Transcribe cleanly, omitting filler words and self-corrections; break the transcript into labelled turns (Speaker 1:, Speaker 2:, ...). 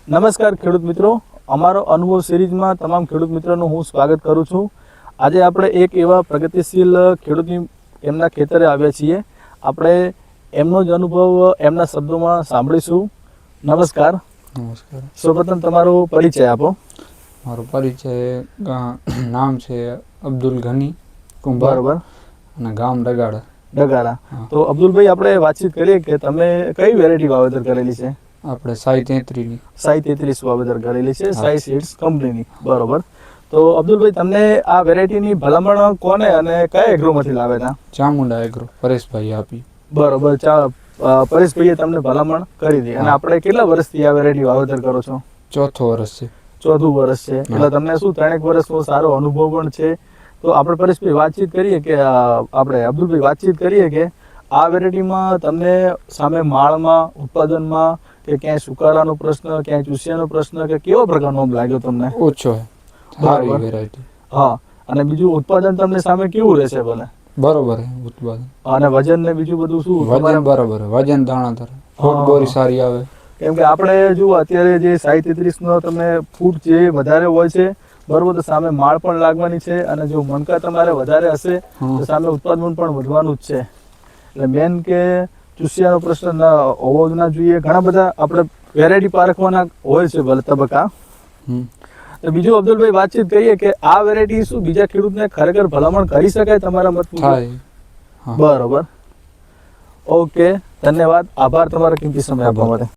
Speaker 1: નમસ્કાર ખેડૂત મિત્રો, અમારો અનુભવ સિરીઝમાં તમામ ખેડૂત મિત્રોનું હું સ્વાગત કરું છું. આજે આપણે એક એવા પ્રગતિશીલ ખેડૂતની એમના ખેતરે આવ્યા છીએ. આપણે એમનો જ અનુભવ એમના શબ્દોમાં સાંભળીશું. નમસ્કાર.
Speaker 2: નમસ્કાર.
Speaker 1: સૌપ્રથમ તમારો પરિચય આપો.
Speaker 2: મારો પરિચય નામ છે અબ્દુલ ઘની કુંભાર
Speaker 1: બરોબર.
Speaker 2: અને ગામ ડગાડા.
Speaker 1: ડગાડા. તો અબ્દુલભાઈ, આપણે વાતચીત કરીએ કે તમે કઈ વેરાયટી વાવેતર કરેલી છે?
Speaker 2: આપણે સાઈ 33
Speaker 1: સાઈ 33 વાવેતર કરેલી છે, સાઈ સીડ્સ કંપનીની. બરોબર. તો અબ્દુલભાઈ, તમને આ વેરાયટીની ભલામણ કોને અને કયા એગ્રોમાંથી લાવ્યા હતા?
Speaker 2: ચામુંડા એગ્રો પરેશભાઈ આપી.
Speaker 1: બરોબર. પરેશભાઈએ તમને ભલામણ કરી હતી. અને આપણે કેટલા વર્ષથી આ વેરાયટી વાવેતર કરો છો?
Speaker 2: ચોથું વર્ષ છે.
Speaker 1: ચોથું વર્ષ છે. એટલે તમને શું 3 વર્ષનો સારો અનુભવ પણ છે. તો આપણે પરેશભાઈ વાતચીત કરીએ કે આપણે અબ્દુલભાઈ વાતચીત કરીએ કે આ વેરાયટીમાં તમને સામે માળમાં, ઉત્પાદનમાં કે ક્યાંય સુકારાનો પ્રશ્ન, ક્યાંય ચૂસિયાનો પ્રશ્ન કે કેવો પ્રકારનો લાગ્યો તમને?
Speaker 2: ઓછો સારી વેરાયટી.
Speaker 1: હા. અને બીજું ઉત્પાદન તમને સામે કેવું રહેશે ભલે?
Speaker 2: બરોબર છે ઉત્પાદન.
Speaker 1: અને વજન ને બીજું બધું શું?
Speaker 2: વજન બરોબર, વજન દાણાદાર, ફૂટ બોરી સારી આવે.
Speaker 1: કેમ કે આપણે જુઓ અત્યારે જે સાઈ 33 નો તમને ફૂટ જે વધારે હોય છે, બરોબર, તો સામે માળ પણ લાગવાની છે. અને જો મણકા તમારે વધારે હશે તો સામે ઉત્પાદન પણ વધવાનું જ છે. એટલે મેન કે ચૂસિયાનો પ્રશ્ન ના હોવો જ ના જોઈએ. ઘણા બધા આપણે વેરાયટી પારખવાના હોય છે ભલે તબક્કા. તો બીજું અબ્દુલભાઈ વાતચીત કરીએ કે આ વેરાયટી શું બીજા ખેડૂતને ખરેખર ભલામણ કરી શકાય તમારા મત મુજબ? બરોબર. ઓકે, ધન્યવાદ. આભાર તમારો કિંમતી સમય આપવા માટે.